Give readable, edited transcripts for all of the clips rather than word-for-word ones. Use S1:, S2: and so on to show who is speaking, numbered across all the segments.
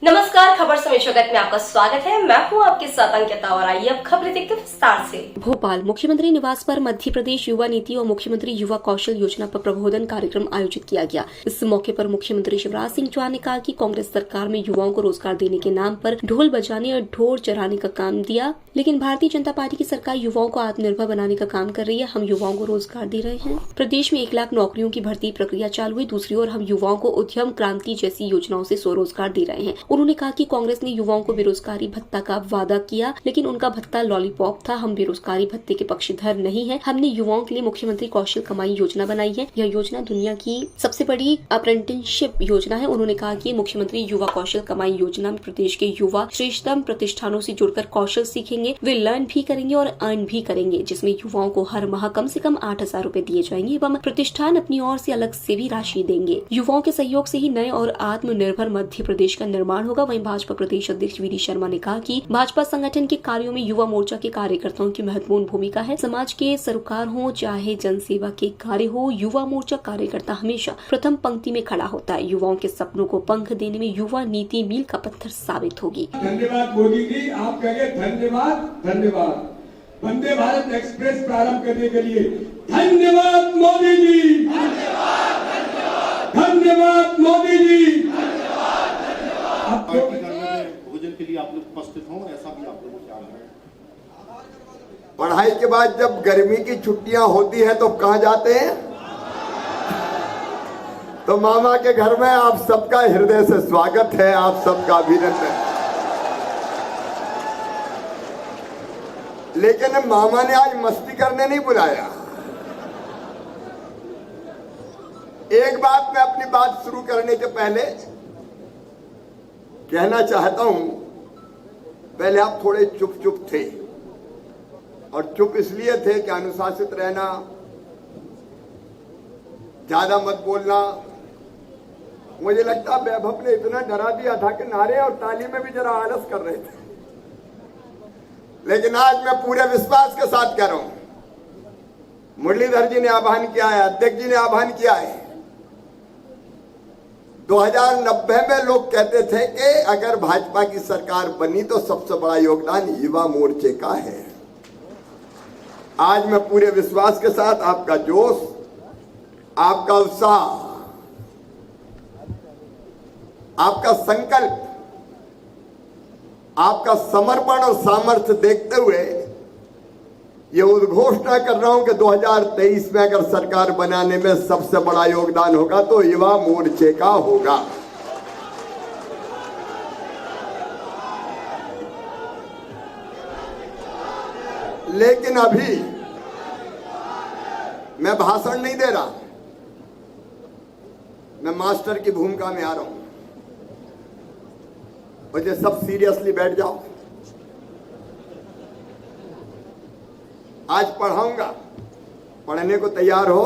S1: नमस्कार, खबर समय जगत में आपका स्वागत है। मैं हूं आपके साथ अंकिता और आइए अब खबरें देखते विस्तार से।
S2: भोपाल मुख्यमंत्री निवास पर मध्य प्रदेश युवा नीति और मुख्यमंत्री युवा कौशल योजना पर प्रबोधन कार्यक्रम आयोजित किया गया। इस मौके पर मुख्यमंत्री शिवराज सिंह चौहान ने कहा कि कांग्रेस सरकार में युवाओं को रोजगार देने के नाम पर ढोल बजाने और ढोर चराने का काम दिया, लेकिन भारतीय जनता पार्टी की सरकार युवाओं को आत्मनिर्भर बनाने का काम कर रही है। हम युवाओं को रोजगार दे रहे हैं। प्रदेश में 1 लाख नौकरियों की भर्ती प्रक्रिया चालू हुई। दूसरी ओर हम युवाओं को उद्यम क्रांति जैसी योजनाओं से स्वरोजगार दे रहे हैं। उन्होंने कहा कि कांग्रेस ने युवाओं को बेरोजगारी भत्ता का वादा किया, लेकिन उनका भत्ता लॉलीपॉप था। हम बेरोजगारी भत्ते के पक्षधर नहीं है। हमने युवाओं के लिए मुख्यमंत्री कौशल कमाई योजना बनाई है। यह योजना दुनिया की सबसे बड़ी अप्रेंटिसशिप योजना है। उन्होंने कहा कि मुख्यमंत्री युवा कौशल कमाई योजना में प्रदेश के युवा श्रेष्ठतम प्रतिष्ठानों से जुड़कर कौशल सीखेंगे। वे लर्न भी करेंगे और अर्न भी करेंगे, जिसमें युवाओं को हर माह कम से कम 8,000 रूपए दिए जाएंगे एवं प्रतिष्ठान अपनी ओर से अलग से भी राशि देंगे। युवाओं के सहयोग से ही नए और आत्मनिर्भर मध्य प्रदेश का निर्माण होगा। वहीं भाजपा प्रदेश अध्यक्ष वीडी शर्मा ने कहा कि भाजपा संगठन के कार्यों में युवा मोर्चा के कार्यकर्ताओं की महत्वपूर्ण भूमिका है। समाज के सरोकार हो चाहे जनसेवा के कार्य हो, युवा मोर्चा कार्यकर्ता हमेशा प्रथम पंक्ति में खड़ा होता है। युवाओं के सपनों को पंख देने में युवा नीति मील का पत्थर साबित होगी।
S3: धन्यवाद मोदी जी, आप कहेंगे धन्यवाद धन्यवाद। वंदे भारत एक्सप्रेस प्रारंभ करने के लिए धन्यवाद मोदी जी, धन्यवाद मोदी जी।
S4: आपको भोजन के लिए आप लोग उपस्थित हों, ऐसा भी आप लोगों को ख्याल है।
S5: पढ़ाई के बाद जब गर्मी की छुट्टियां होती है तो कहां जाते हैं? तो मामा के घर में आप सबका हृदय से स्वागत है, आप सबका अभिनंदन। लेकिन मामा ने आज मस्ती करने नहीं बुलाया। एक बात मैं अपनी बात शुरू करने के पहले कहना चाहता हूं। पहले आप थोड़े चुप चुप थे, और चुप इसलिए थे कि अनुशासित रहना, ज्यादा मत बोलना। मुझे लगता वैभव ने इतना डरा दिया था कि नारे और ताली में भी जरा आलस कर रहे थे। लेकिन आज मैं पूरे विश्वास के साथ कह रहा हूं, मुरलीधर जी ने आह्वान किया है, अध्यक्ष जी ने आह्वान किया है। 2090 में लोग कहते थे कि अगर भाजपा की सरकार बनी तो सबसे बड़ा योगदान युवा मोर्चे का है। आज मैं पूरे विश्वास के साथ आपका जोश, आपका उत्साह, आपका संकल्प, आपका समर्पण और सामर्थ्य देखते हुए ये उद्घोषणा कर रहा हूं कि 2023 में अगर सरकार बनाने में सबसे बड़ा योगदान होगा तो युवा मोर्चे का होगा। लेकिन अभी मैं भाषण नहीं दे रहा, मैं मास्टर की भूमिका में आ रहा हूं। मुझे सब सीरियसली बैठ जाओ। आज पढ़ाऊंगा, पढ़ने को तैयार हो?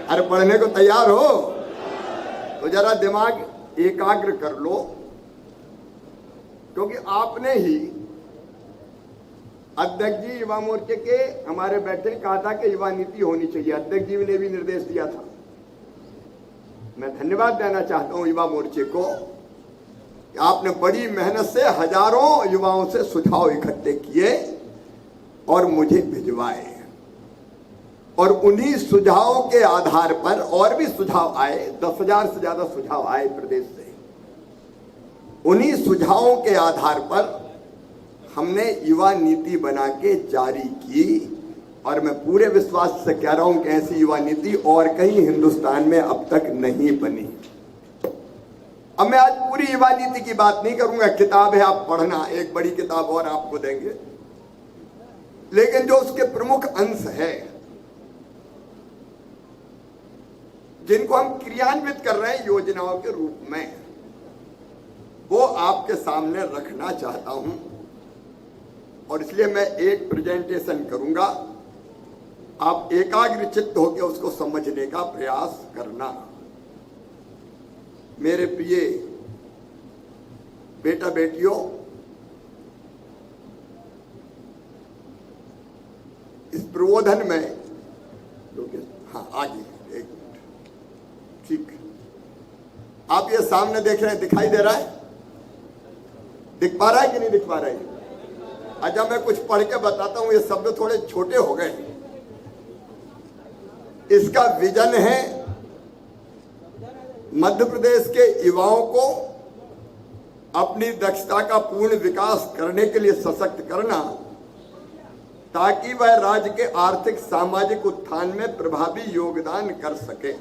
S5: अरे पढ़ने को तैयार हो तो जरा दिमाग एकाग्र कर लो, क्योंकि आपने ही अध्यक्ष जी युवा मोर्चे के हमारे बैठे कहा था कि युवा नीति होनी चाहिए। अध्यक्ष जी ने भी निर्देश दिया था। मैं धन्यवाद देना चाहता हूं युवा मोर्चे को कि आपने बड़ी मेहनत से हजारों युवाओं से सुझाव इकट्ठे किए और मुझे भिजवाए, और उन्हीं सुझावों के आधार पर और भी सुझाव आए। 10,000 से ज्यादा सुझाव आए प्रदेश से। उन्हीं सुझावों के आधार पर हमने युवा नीति बना के जारी की, और मैं पूरे विश्वास से कह रहा हूं कि ऐसी युवा नीति और कहीं हिंदुस्तान में अब तक नहीं बनी। अब मैं आज पूरी युवा नीति की बात नहीं करूंगा, किताब है, आप पढ़ना, एक बड़ी किताब और आपको देंगे। लेकिन जो उसके प्रमुख अंश है जिनको हम क्रियान्वित कर रहे हैं योजनाओं के रूप में, वो आपके सामने रखना चाहता हूं। और इसलिए मैं एक प्रेजेंटेशन करूंगा, आप एकाग्रचित्त होकर उसको समझने का प्रयास करना। मेरे प्रिय बेटा बेटियों, इस प्रबोधन में हाँ आगे एक मिनट, ठीक। आप ये सामने देख रहे हैं, दिखाई दे रहा है? दिख पा रहा है कि नहीं दिख पा रहा है? अच्छा, मैं कुछ पढ़ के बताता हूं, ये शब्द थोड़े छोटे हो गए। इसका विजन है मध्य प्रदेश के युवाओं को अपनी दक्षता का पूर्ण विकास करने के लिए सशक्त करना, ताकि वह राज्य के आर्थिक सामाजिक उत्थान में प्रभावी योगदान कर सके।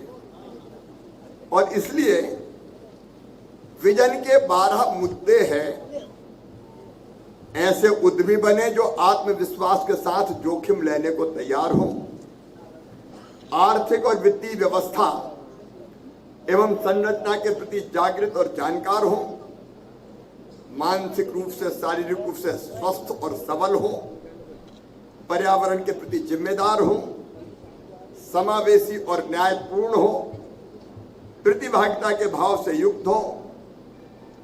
S5: और इसलिए विजन के 12 मुद्दे हैं। ऐसे उद्यमी बने जो आत्मविश्वास के साथ जोखिम लेने को तैयार हो, आर्थिक और वित्तीय व्यवस्था एवं संरचना के प्रति जागृत और जानकार हो, मानसिक रूप से शारीरिक रूप से स्वस्थ और सबल हो, पर्यावरण के प्रति जिम्मेदार हो, समावेशी और न्यायपूर्ण हो, प्रतिभागिता के भाव से युक्त हो,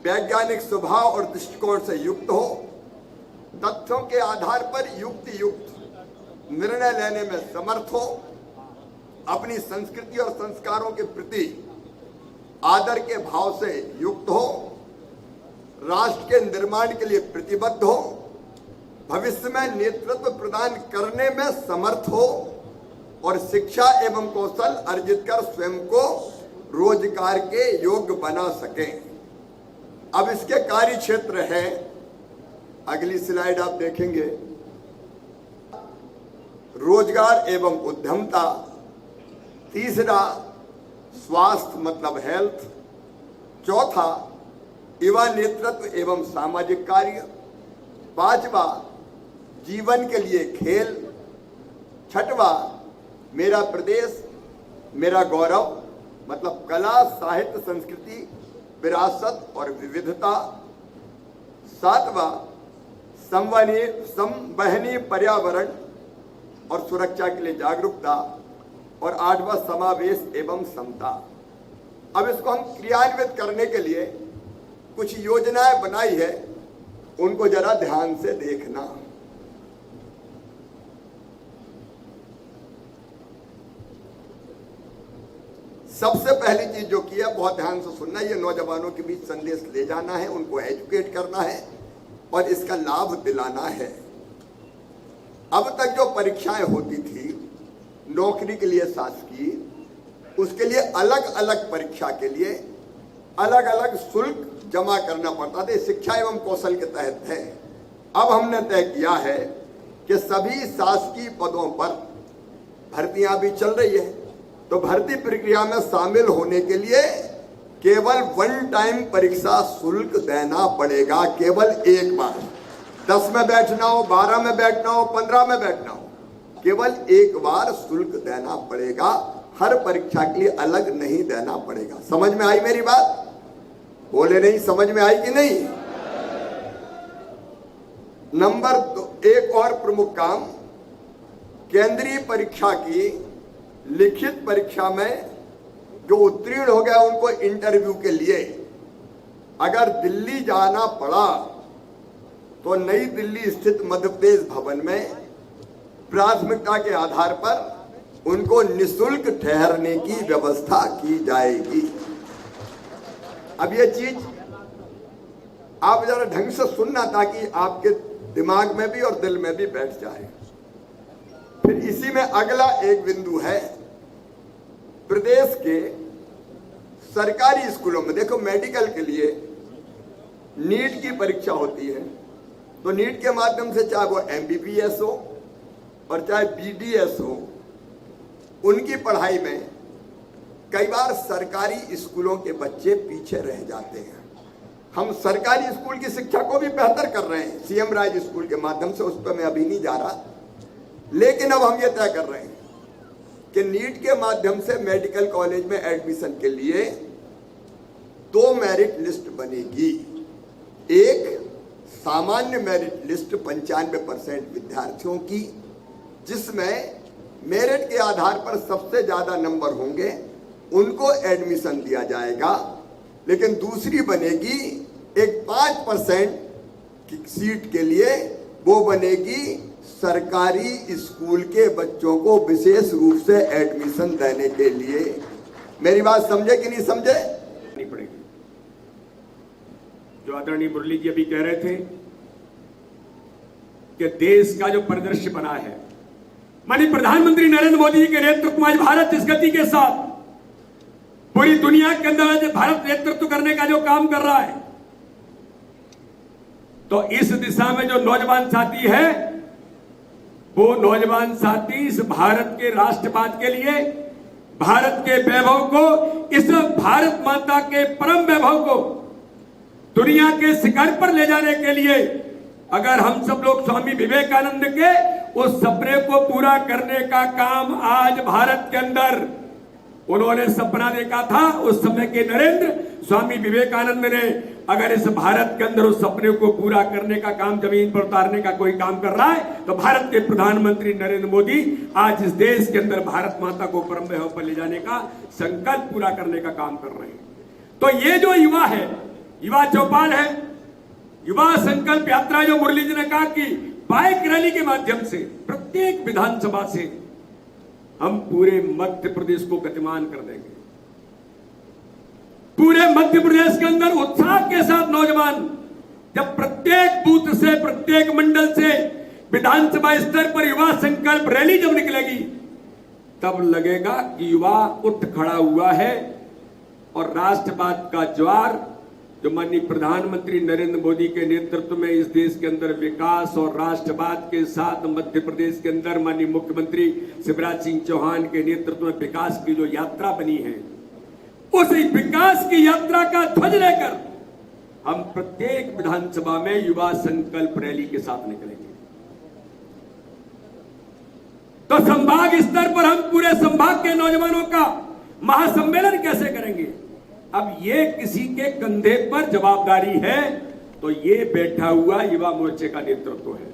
S5: वैज्ञानिक स्वभाव और दृष्टिकोण से युक्त हो, तथ्यों के आधार पर युक्त निर्णय लेने में समर्थ हो, अपनी संस्कृति और संस्कारों के प्रति आदर के भाव से युक्त हो, राष्ट्र के निर्माण के लिए प्रतिबद्ध हो, भविष्य में नेतृत्व प्रदान करने में समर्थ हो और शिक्षा एवं कौशल अर्जित कर स्वयं को रोजगार के योग्य बना सके। अब इसके कार्य क्षेत्र है, अगली स्लाइड आप देखेंगे, रोजगार एवं उद्यमता। तीसरा, स्वास्थ्य मतलब हेल्थ। चौथा, युवा नेतृत्व एवं सामाजिक कार्य। पांचवा, जीवन के लिए खेल। छठवा, मेरा प्रदेश मेरा गौरव मतलब कला साहित्य संस्कृति विरासत और विविधता। सातवां, संवहनीय पर्यावरण और सुरक्षा के लिए जागरूकता। और आठवां, समावेश एवं समता। अब इसको हम क्रियान्वित करने के लिए कुछ योजनाएं बनाई है, उनको जरा ध्यान से देखना। सबसे पहली चीज जो की है, बहुत ध्यान से सुनना, ये नौजवानों के बीच संदेश ले जाना है, उनको एजुकेट करना है और इसका लाभ दिलाना है। अब तक जो परीक्षाएं होती थी नौकरी के लिए शासकीय, उसके लिए अलग अलग परीक्षा के लिए अलग अलग शुल्क जमा करना पड़ता था। शिक्षा एवं कौशल के तहत है। अब हमने तय किया है कि सभी शासकीय पदों पर भर्तियां भी चल रही है, तो भर्ती प्रक्रिया में शामिल होने के लिए केवल वन टाइम परीक्षा शुल्क देना पड़ेगा। केवल एक बार, 10 में बैठना हो, 12 में बैठना हो, 15 में बैठना हो, केवल एक बार शुल्क देना पड़ेगा। हर परीक्षा के लिए अलग नहीं देना पड़ेगा। समझ में आई मेरी बात? बोले नहीं, समझ में आई कि नहीं? नंबर 2, एक और प्रमुख काम, केंद्रीय परीक्षा की लिखित परीक्षा में जो उत्तीर्ण हो गया उनको इंटरव्यू के लिए अगर दिल्ली जाना पड़ा तो नई दिल्ली स्थित मध्य प्रदेश भवन में प्राथमिकता के आधार पर उनको निःशुल्क ठहरने की व्यवस्था की जाएगी। अब ये चीज आप जरा ढंग से सुनना ताकि आपके दिमाग में भी और दिल में भी बैठ जाए। फिर इसी में अगला एक बिंदु है, प्रदेश के सरकारी स्कूलों में देखो, मेडिकल के लिए नीट की परीक्षा होती है, तो नीट के माध्यम से चाहे वो MBBS हो और चाहे BDS हो, उनकी पढ़ाई में कई बार सरकारी स्कूलों के बच्चे पीछे रह जाते हैं। हम सरकारी स्कूल की शिक्षा को भी बेहतर कर रहे हैं CM राज स्कूल के माध्यम से, उस पर मैं अभी नहीं जा रहा, लेकिन अब हम ये तय कर रहे हैं कि नीट के माध्यम से मेडिकल कॉलेज में एडमिशन के लिए 2 मेरिट लिस्ट बनेगी। एक सामान्य मेरिट लिस्ट 95% विद्यार्थियों की, जिसमें मेरिट के आधार पर सबसे ज्यादा नंबर होंगे उनको एडमिशन दिया जाएगा। लेकिन दूसरी बनेगी एक 5% की सीट के लिए, वो बनेगी सरकारी स्कूल के बच्चों को विशेष रूप से एडमिशन देने के लिए। मेरी बात समझे कि नहीं समझे? नहीं पड़ेगी। जो आदरणीय मुरली जी अभी कह रहे थे कि देश का जो परिदृश्य बना है, माननीय प्रधानमंत्री नरेंद्र मोदी जी के नेतृत्व में आज भारत इस गति के साथ पूरी दुनिया के अंदर आज भारत नेतृत्व करने का जो काम कर रहा है, तो इस दिशा में जो नौजवान साथी है, वो नौजवान साथी इस भारत के राष्ट्रवाद के लिए, भारत के वैभव को, इस भारत माता के परम वैभव को दुनिया के शिखर पर ले जाने के लिए अगर हम सब लोग स्वामी विवेकानंद के उस सपने को पूरा करने का काम आज भारत के अंदर उन्होंने सपना देखा था, उस समय के नरेंद्र स्वामी विवेकानंद ने अगर इस भारत के अंदर उस सपने को पूरा करने का काम, जमीन पर उतारने का कोई काम कर रहा है, तो भारत के प्रधानमंत्री नरेंद्र मोदी आज इस देश के अंदर भारत माता को परम वैभव पर ले जाने का संकल्प पूरा करने का काम कर रहे हैं। तो ये जो युवा है, युवा चौपाल है, युवा संकल्प यात्रा जो मुरली जी ने कहा कि बाइक रैली के माध्यम से प्रत्येक विधानसभा से हम पूरे मध्य प्रदेश को गतिमान कर देंगे। पूरे मध्य प्रदेश के अंदर उत्साह के साथ नौजवान जब प्रत्येक बूथ से, प्रत्येक मंडल से विधानसभा स्तर पर युवा संकल्प रैली जब निकलेगी, तब लगेगा कि युवा उठ खड़ा हुआ है और राष्ट्रवाद का ज्वार जो माननीय प्रधानमंत्री नरेंद्र मोदी के नेतृत्व में इस देश के अंदर विकास और राष्ट्रवाद के साथ मध्य प्रदेश के अंदर माननीय मुख्यमंत्री शिवराज सिंह चौहान के नेतृत्व में विकास की जो यात्रा बनी है, उस विकास की यात्रा का ध्वज लेकर हम प्रत्येक विधानसभा में युवा संकल्प रैली के साथ निकलेंगे। तो संभाग स्तर पर हम पूरे संभाग के नौजवानों का महासम्मेलन कैसे करेंगे? अब ये किसी के कंधे पर जवाबदारी है, तो ये बैठा हुआ युवा मोर्चे का नेतृत्व है।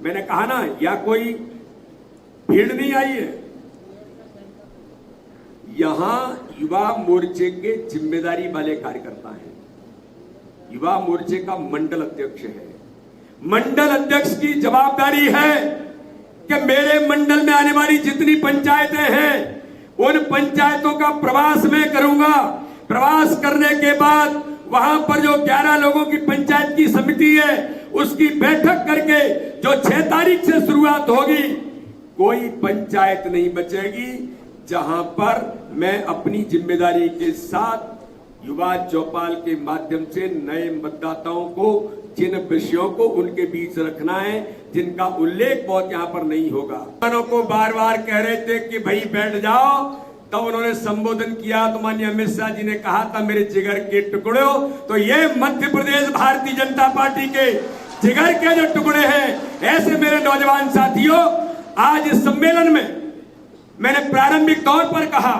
S5: मैंने कहा ना, या कोई भीड़ नहीं आई है, यहां युवा मोर्चे के जिम्मेदारी वाले कार्यकर्ता हैं। युवा मोर्चे का मंडल अध्यक्ष है। मंडल अध्यक्ष की जवाबदारी है कि मेरे मंडल में आने वाली जितनी पंचायतें हैं, उन पंचायतों का प्रवास मैं करूंगा। प्रवास करने के बाद वहां पर जो 11 लोगों की पंचायत की समिति है, उसकी बैठक करके जो 6 तारीख से शुरुआत होगी, कोई पंचायत नहीं बचेगी जहां पर मैं अपनी जिम्मेदारी के साथ युवा चौपाल के माध्यम से नए मतदाताओं को जिन विषयों को उनके बीच रखना है, जिनका उल्लेख बहुत यहां पर नहीं होगा। किसानों को बार बार कह रहे थे कि भाई बैठ जाओ, तब तो उन्होंने संबोधन किया तो माननीय अमित शाह जी ने कहा था मेरे जिगर के टुकड़ों। तो ये मध्य प्रदेश भारतीय जनता पार्टी के जिगर के जो टुकड़े हैं, ऐसे मेरे नौजवान साथियों, आज इस सम्मेलन में मैंने प्रारंभिक तौर पर कहा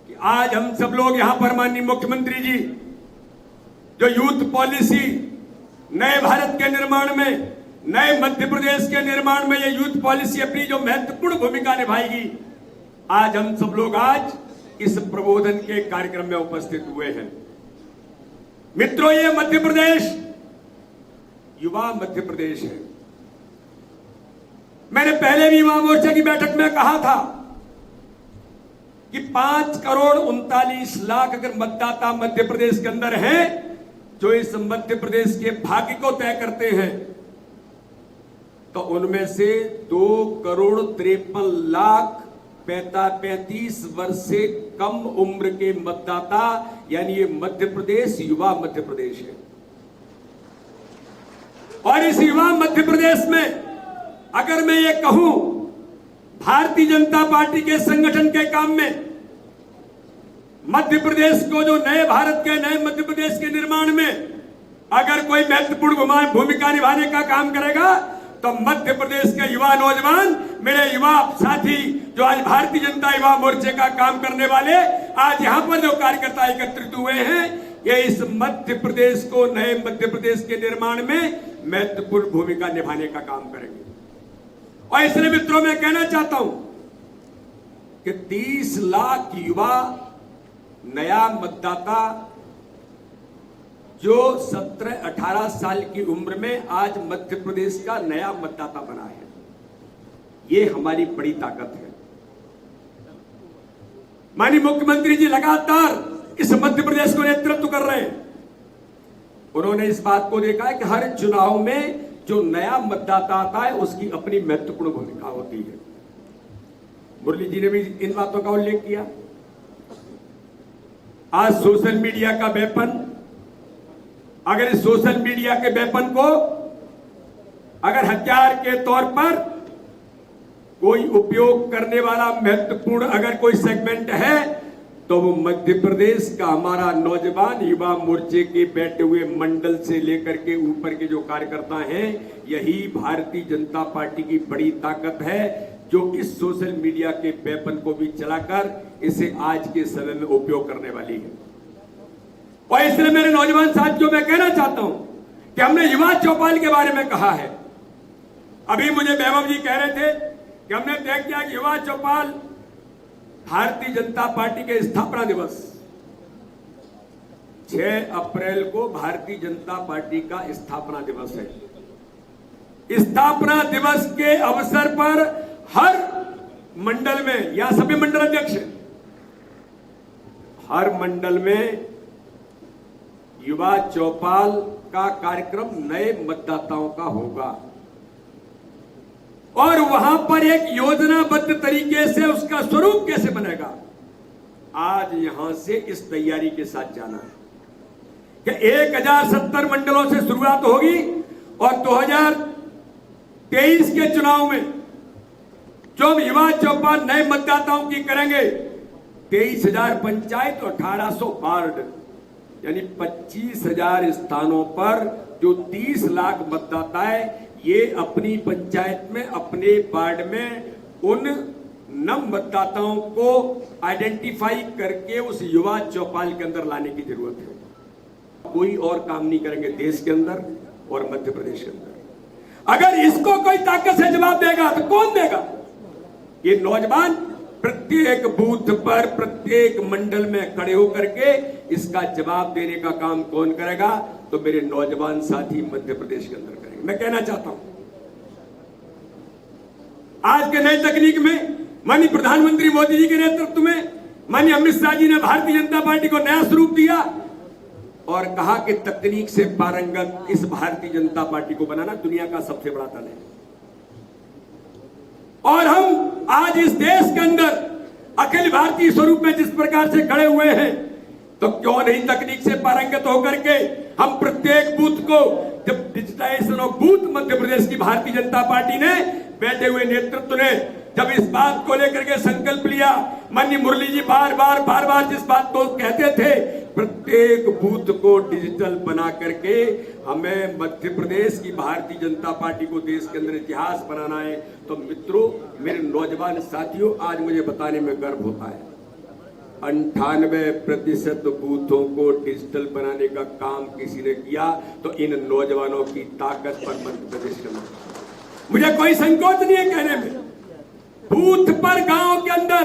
S5: कि आज हम सब लोग यहां पर माननीय मुख्यमंत्री जी जो यूथ पॉलिसी, नए भारत के निर्माण में, नए मध्य प्रदेश के निर्माण में ये यूथ पॉलिसी अपनी जो महत्वपूर्ण भूमिका निभाएगी, आज हम सब लोग आज इस प्रबोधन के कार्यक्रम में उपस्थित हुए हैं। मित्रों, ये मध्य प्रदेश युवा मध्य प्रदेश है। मैंने पहले भी युवा मोर्चा की बैठक में कहा था कि 5,39,00,000 अगर मतदाता मध्य प्रदेश के अंदर हैं, जो इस मध्य प्रदेश के भाग्य को तय करते हैं, तो उनमें से 2,53,35,35 वर्ष से कम उम्र के मतदाता, यानी ये मध्य प्रदेश युवा मध्य प्रदेश है। और इस युवा मध्य प्रदेश में अगर मैं ये कहूं, भारतीय जनता पार्टी के संगठन के काम में मध्य प्रदेश को जो नए भारत के, नए मध्य प्रदेश के निर्माण में अगर कोई महत्वपूर्ण भूमिका निभाने का काम करेगा, तो मध्य प्रदेश के युवा नौजवान, मेरे युवा साथी जो आज भारतीय जनता युवा मोर्चे का काम करने वाले, आज यहां पर जो कार्यकर्ता एकत्रित हुए हैं, ये इस मध्य प्रदेश को, नए मध्य प्रदेश के निर्माण में महत्वपूर्ण भूमिका निभाने का काम करेंगे। और इसलिए मित्रों, मैं कहना चाहता हूं कि 30 लाख युवा नया मतदाता जो 17-18 साल की उम्र में आज मध्य प्रदेश का नया मतदाता बना है, ये हमारी बड़ी ताकत है। माननीय मुख्यमंत्री जी लगातार इस मध्य प्रदेश को नेतृत्व कर रहे हैं।
S3: उन्होंने इस बात को देखा है कि हर चुनाव में जो नया मतदाता आता है उसकी अपनी महत्वपूर्ण भूमिका होती है। मुरली जी ने भी इन बातों का उल्लेख किया। आज सोशल मीडिया का वेपन, अगर इस सोशल मीडिया के वेपन को अगर हथियार के तौर पर कोई उपयोग करने वाला महत्वपूर्ण अगर कोई सेगमेंट है तो वो मध्य प्रदेश का हमारा नौजवान युवा मोर्चे के बैठे हुए मंडल से लेकर के ऊपर के जो कार्यकर्ता हैं, यही भारतीय जनता पार्टी की बड़ी ताकत है, जो इस सोशल मीडिया के वेपन को भी चलाकर इसे आज के समय में उपयोग करने वाली है। और इसलिए मेरे नौजवान साथियों में कहना चाहता हूं कि हमने युवा चौपाल के बारे में कहा है। अभी मुझे वैभव जी कह रहे थे कि हमने तय किया कि युवा चौपाल भारतीय जनता पार्टी के स्थापना दिवस 6 अप्रैल को भारतीय जनता पार्टी का स्थापना दिवस है। स्थापना दिवस के अवसर पर हर मंडल में या सभी मंडल अध्यक्ष हर मंडल में युवा चौपाल का कार्यक्रम नए मतदाताओं का होगा और वहां पर एक योजनाबद्ध तरीके से उसका स्वरूप कैसे बनेगा, आज यहां से इस तैयारी के साथ जाना है कि 1070 मंडलों से शुरुआत होगी और 2023 के चुनाव में जो हम युवा चौपाल नए मतदाताओं की करेंगे, 23,000 पंचायत और 1800 वार्ड यानी 25,000 स्थानों पर जो 30 लाख मतदाता है, ये अपनी पंचायत में अपने वार्ड में उन नव मतदाताओं को आइडेंटिफाई करके उस युवा चौपाल के अंदर लाने की जरूरत है। कोई और काम नहीं करेंगे देश के अंदर और मध्य प्रदेश के अंदर। अगर इसको कोई ताकत से जवाब देगा तो कौन देगा? ये नौजवान प्रत्येक बूथ पर प्रत्येक मंडल में खड़े होकर के इसका जवाब देने का काम कौन करेगा? तो मेरे नौजवान साथी मध्य प्रदेश के अंदर करेंगे। मैं कहना चाहता हूं आज के नई तकनीक में माननीय प्रधानमंत्री मोदी जी के नेतृत्व में माननीय अमित शाह जी ने भारतीय जनता पार्टी को नया स्वरूप दिया और कहा कि तकनीक से पारंगत इस भारतीय जनता पार्टी को बनाना दुनिया का सबसे बड़ा दल है। और हम आज इस देश के अंदर अखिल भारतीय स्वरूप में जिस प्रकार से खड़े हुए हैं, तो क्यों नहीं तकनीक से पारंगत होकर के हम प्रत्येक बूथ को, जब digitisation of booth Madhya Pradesh की भारतीय जनता पार्टी ने बैठे हुए नेतृत्व ने जब इस बात को लेकर के संकल्प लिया, माननीय मुरली जी बार बार जिस बात को कहते थे, प्रत्येक बूथ को डिजिटल बना करके हमें मध्य प्रदेश की भारतीय जनता पार्टी को देश के अंदर इतिहास बनाना है। तो मित्रों, मेरे नौजवान साथियों, आज मुझे बताने में गर्व होता है 98% बूथों को डिजिटल बनाने का काम किसी ने किया, तो इन नौजवानों की ताकत पर मध्य प्रदेश के अंदर मुझे कोई संकोच नहीं है कहने में। बूथ पर गांव के अंदर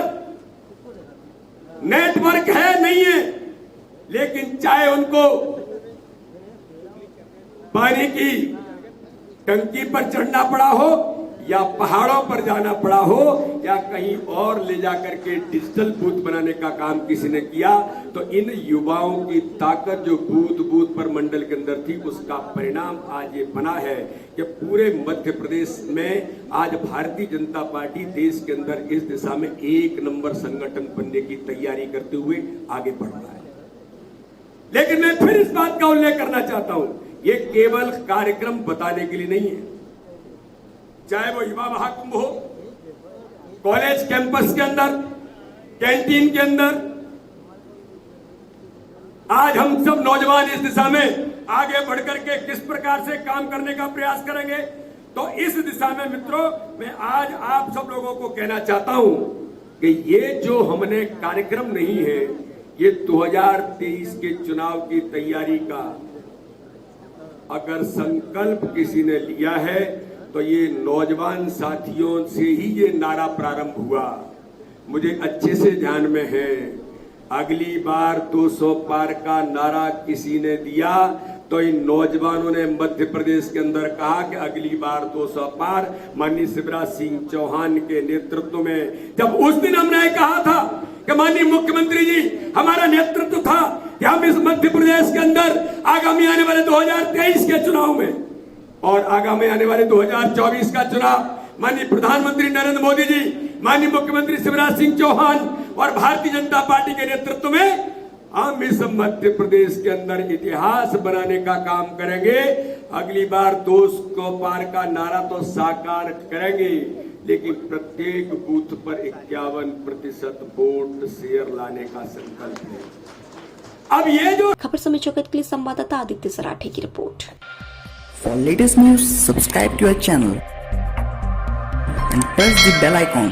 S3: नेटवर्क है नहीं है, लेकिन चाहे उनको पानी की टंकी पर चढ़ना पड़ा हो या पहाड़ों पर जाना पड़ा हो या कहीं और ले जाकर के डिजिटल बूथ बनाने का काम किसी ने किया, तो इन युवाओं की ताकत जो बूथ पर मंडल के अंदर थी, उसका परिणाम आज ये बना है कि पूरे मध्य प्रदेश में आज भारतीय जनता पार्टी देश के अंदर इस दिशा में 1 नंबर संगठन बनने की तैयारी करते हुए आगे बढ़ रहा है। लेकिन मैं फिर इस बात का उल्लेख करना चाहता हूं, ये केवल कार्यक्रम बताने के लिए नहीं है। चाहे वो युवा महाकुंभ हो, कॉलेज कैंपस के अंदर, कैंटीन के अंदर, आज हम सब नौजवान इस दिशा में आगे बढ़कर के किस प्रकार से काम करने का प्रयास करेंगे। तो इस दिशा में मित्रों, मैं आज आप सब लोगों को कहना चाहता हूं कि ये जो हमने कार्यक्रम नहीं है, ये 2023 के चुनाव की तैयारी का अगर संकल्प किसी ने लिया है, तो ये नौजवान साथियों से ही ये नारा प्रारंभ हुआ। मुझे अच्छे से ध्यान में है, अगली बार 200 पार का नारा किसी ने दिया तो इन नौजवानों ने मध्य प्रदेश के अंदर कहा कि अगली बार 200 पार। माननीय शिवराज सिंह चौहान के नेतृत्व में जब उस दिन हमने कहा था कि माननीय मुख्यमंत्री जी, हमारा नेतृत्व था कि हम इस मध्य प्रदेश के अंदर आगामी आने वाले 2023 के चुनाव में और आगामी आने वाले 2024 का चुनाव माननीय प्रधानमंत्री नरेंद्र मोदी जी, माननीय मुख्यमंत्री शिवराज सिंह चौहान और भारतीय जनता पार्टी के नेतृत्व में हम इस मध्य प्रदेश के अंदर इतिहास बनाने का काम करेंगे। अगली बार 200 पार का नारा तो साकार करेंगे, लेकिन प्रत्येक बूथ पर 51% वोट शेयर लाने का संकल्प है। अब ये जो
S2: खबर समय जगत के लिए संवाददाता आदित्य सराठे की report.
S6: For latest news, subscribe to our channel and press the bell icon